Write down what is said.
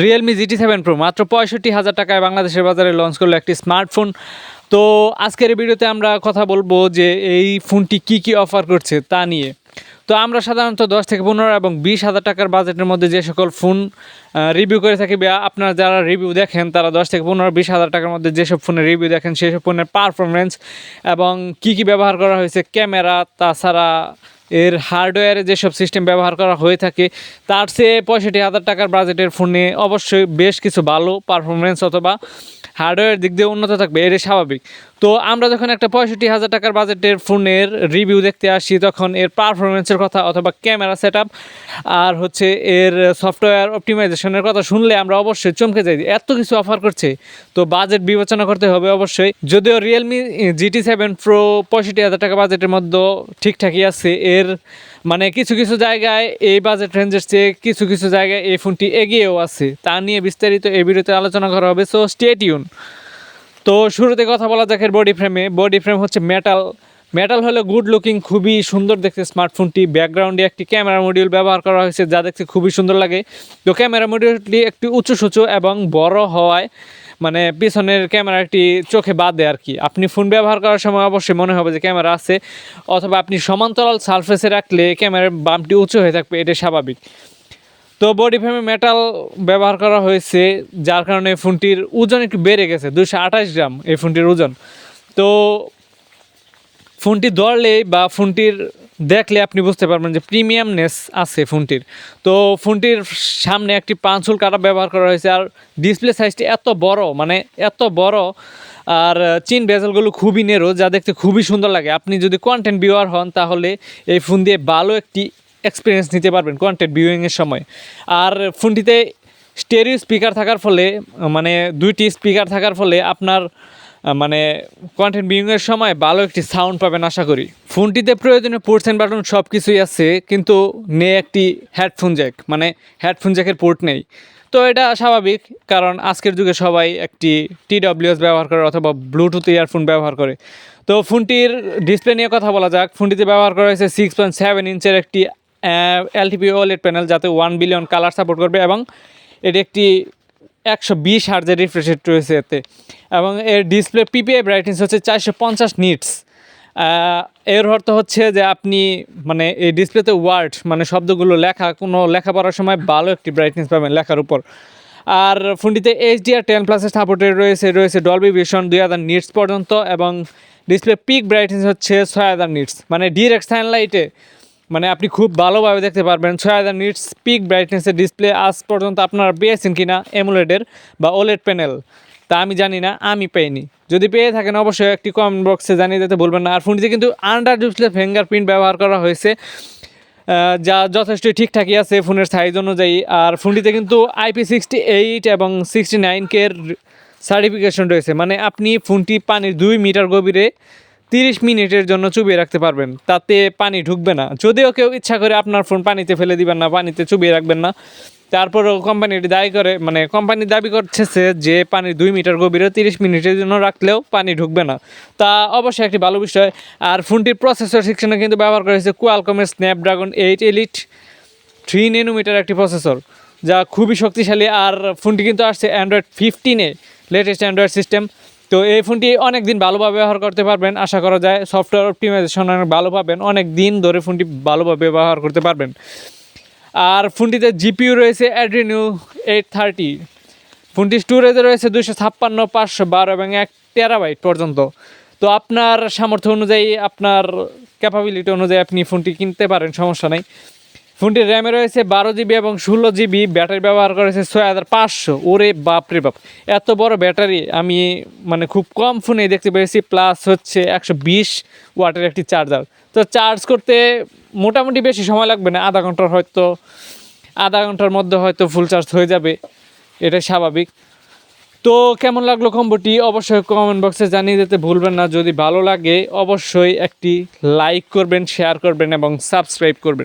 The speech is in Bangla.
রিয়েলমি GT7 Pro মাত্র ৬৫,০০০ টাকায় বাংলাদেশের বাজারে লঞ্চ করলো একটি স্মার্টফোন। তো আজকের এই ভিডিওতে আমরা কথা বলবো যে এই ফোনটি কি অফার করছে তা নিয়ে। তো আমরা সাধারণত 10 থেকে 15 এবং 20,000 টাকার বাজেটের মধ্যে যে সকল ফোন রিভিউ করে থাকি, বা আপনারা যারা রিভিউ দেখেন তারা 10 থেকে 15-20,000 টাকার মধ্যে যেসব ফোনের রিভিউ দেখেন সেসব ফোনের পারফরমেন্স এবং কি ব্যবহার করা হয়েছে, ক্যামেরা, তাছাড়া এর হার্ডওয়্যারে যেসব সিস্টেম ব্যবহার করা হয়ে থাকে, তার চেয়ে 65,000 টাকার বাজেটের ফোনে অবশ্যই বেশ কিছু ভালো পারফরমেন্স অথবা হার্ডওয়্যার দিক দিয়ে উন্নত থাকবে, এটা স্বাভাবিক। তো আমরা যখন একটা 65,000 টাকার বাজেটের ফোনের রিভিউ দেখতে আসি, তখন এর পারফরমেন্সের কথা অথবা ক্যামেরা সেট আপ আর হচ্ছে এর সফটওয়্যার অপটিমাইজেশনের কথা শুনলে আমরা অবশ্যই চমকে যাই, এত কিছু অফার করছে, তো বাজেট বিবেচনা করতে হবে অবশ্যই। যদিও রিয়েলমি GT7 Pro 65,000 টাকা বাজেটের মধ্যে ঠিকঠাকই আছে, এর মানে কিছু জায়গায় এই বাজেট রেঞ্জের চেয়ে কিছু জায়গায় এই ফোনটি এগিয়েও আছে, তা নিয়ে বিস্তারিত এই ভিডিওতে আলোচনা করা হবে। So stay tune. তো শুরুতে কথা বলা যাক এর বডি ফ্রেম হচ্ছে মেটাল হলে গুড লুকিং, খুবই সুন্দর দেখতে স্মার্টফোনটি। ব্যাকগ্রাউন্ডে একটি ক্যামেরা মডিউল ব্যবহার করা হয়েছে যা দেখতে খুবই সুন্দর লাগে। তো ক্যামেরা মডিউলটি একটি উঁচু এবং বড় হওয়ায় মানে পিছনের ক্যামেরাটি চোখে বাঁধে আর কি। আপনি ফোন ব্যবহার করার সময় অবশ্যই মনে হবে যে ক্যামেরা আছে, অথবা আপনি সমান্তরাল সারফেসে রাখলে ক্যামেরার বামটি উঁচু হয়ে থাকবে, এটা স্বাভাবিক। তো বডি ফ্রেমে মেটাল ব্যবহার করা হয়েছে, যার কারণে ফোনটির ওজন একটু বেড়ে গেছে, 228 গ্রাম এই ফোনটির ওজন। তো ফোনটি ধরলেই বা ফোনটির দেখলে আপনি বুঝতে পারবেন যে প্রিমিয়ামনেস আছে ফোনটির। তো ফোনটির সামনে একটি পাঁচুল কাটা ব্যবহার করা হয়েছে, আর ডিসপ্লে সাইজটি এত বড়, আর চিন বেজেলগুলো খুবই নেরো, যা দেখতে খুবই সুন্দর লাগে। আপনি যদি কন্টেন্ট ভিউয়ার হন তাহলে এই ফোন দিয়ে ভালো একটি এক্সপিরিয়েন্স নিতে পারবেন কন্টেন্ট ভিউইংয়ের সময়। আর ফোনটিতে স্টেরিও স্পিকার থাকার ফলে, মানে দুইটি স্পিকার থাকার ফলে আপনার মানে কন্টেন্ট ভিউইংয়ের সময় ভালো একটি সাউন্ড পাবেন আশা করি। ফোনটিতে প্রয়োজনীয় পোর্টস অ্যান্ড বাটন সব কিছুই আছে, কিন্তু নেই একটি হেডফোন জ্যাক, মানে হেডফোন জ্যাকের পোর্ট নেই। তো এটা স্বাভাবিক, কারণ আজকের যুগে সবাই একটি TWS ব্যবহার করে অথবা ব্লুটুথ ইয়ারফোন ব্যবহার করে। তো ফোনটির ডিসপ্লে নিয়ে কথা বলা যাক। ফোনটিতে ব্যবহার করা হয়েছে 6.7 ইঞ্চের একটি LTP OLED প্যানেল, যাতে 1 বিলিয়ন কালার সাপোর্ট করবে, এবং এটি একটি 120 হার্জের রিফ্রেশ রেট রয়েছে এতে, এবং এর ডিসপ্লে PPI ব্রাইটনেস হচ্ছে 450 নিটস। এর অর্থ হচ্ছে যে আপনি মানে এই ডিসপ্লেতে ওয়ার্ড মানে শব্দগুলো লেখা পড়ার সময় ভালো একটি ব্রাইটনেস পাবেন লেখার উপর। আর ফোনটিতে HDR10+ সাপোর্টেড রয়েছে ডলবি ভিশন 2000 নিটস পর্যন্ত, এবং ডিসপ্লে পিক ব্রাইটনেস হচ্ছে 6000 নিটস, মানে ডিরেক্ট সানলাইটে মানে আপনি খুব ভালোভাবে দেখতে পারবেন। 6000 নিটস পিক ব্রাইটনেসের ডিসপ্লে আজ পর্যন্ত আপনারা পেয়েছেন কিনা অ্যামোলেডের বা OLED প্যানেল, তা আমি জানি না, আমি পাইনি। যদি পেয়ে থাকেন অবশ্যই একটি কমেন্ট বক্সে জানিয়ে দিতে ভুলবেন না। আর ফোনটিতে কিন্তু আন্ডার ডিসপ্লে ফিঙ্গারপ্রিন্ট ব্যবহার করা হয়েছে, যা যথেষ্ট ঠিকঠাকই আছে ফোনের সাইজ অনুযায়ী। আর ফোনটিতে কিন্তু IP68 এবং 69K এর সার্টিফিকেশন রয়েছে, মানে আপনি ফোনটি পানির 2 মিটার গভীরে 30 মিনিটের জন্য চুবিয়ে রাখতে পারবেন, তাতে পানি ঢুকবে না। যদিও কেউ ইচ্ছা করে আপনার ফোন পানিতে ফেলে দিবেন না, পানিতে চুবিয়ে রাখবেন না, তারপরেও কোম্পানি দাবি করছে যে পানির 2 মিটার গভীরে 30 মিনিটের জন্য রাখলেও পানি ঢুকবে না, তা অবশ্যই একটি ভালো বিষয়। আর ফোনটির প্রসেসর সেকশনে কিন্তু ব্যবহার করা হয়েছে কোয়ালকমের স্ন্যাপড্রাগন 8 Elite 3 nanometer একটি প্রসেসর, যা খুবই শক্তিশালী। আর ফোনটি কিন্তু আসছে Android 15-এ, লেটেস্ট অ্যান্ড্রয়েড সিস্টেম। তো এই ফোনটি অনেক দিন ভালোভাবে ব্যবহার করতে পারবেন, আশা করা যায় সফটওয়্যার অপটিমাইজেশন অনেক ভালো পাবেন, অনেক দিন ধরে ফোনটি ভালোভাবে ব্যবহার করতে পারবেন। আর ফোনটিতে GPU রয়েছে Adreno 830। ফোনটি স্টোরেজে রয়েছে 256, 512 এবং 1 টেরাবাইট পর্যন্ত। তো আপনার সামর্থ্য অনুযায়ী, আপনার ক্যাপাবিলিটি অনুযায়ী আপনি ফোনটি কিনতে পারেন, সমস্যা নেই। ফোনটির র্যামে রয়েছে 12 GB এবং 16 GB, ব্যাটারি ব্যবহার করেছে 6500। ওরে বাপরে বাপ, এত বড় ব্যাটারি আমি মানে খুব কম ফোনেই দেখতে পেয়েছি। প্লাস হচ্ছে 120 ওয়াটের একটি চার্জার। তো চার্জ করতে মোটামুটি বেশি সময় লাগবে না, আধা ঘন্টার মধ্যে হয়তো ফুল চার্জ হয়ে যাবে, এটা স্বাভাবিক। তো কেমন লাগলো কম্বোটি অবশ্যই কমেন্ট বক্সে জানিয়ে দিতে ভুলবেন না। যদি ভালো লাগে অবশ্যই একটি লাইক করবেন, শেয়ার করবেন এবং সাবস্ক্রাইব করবেন।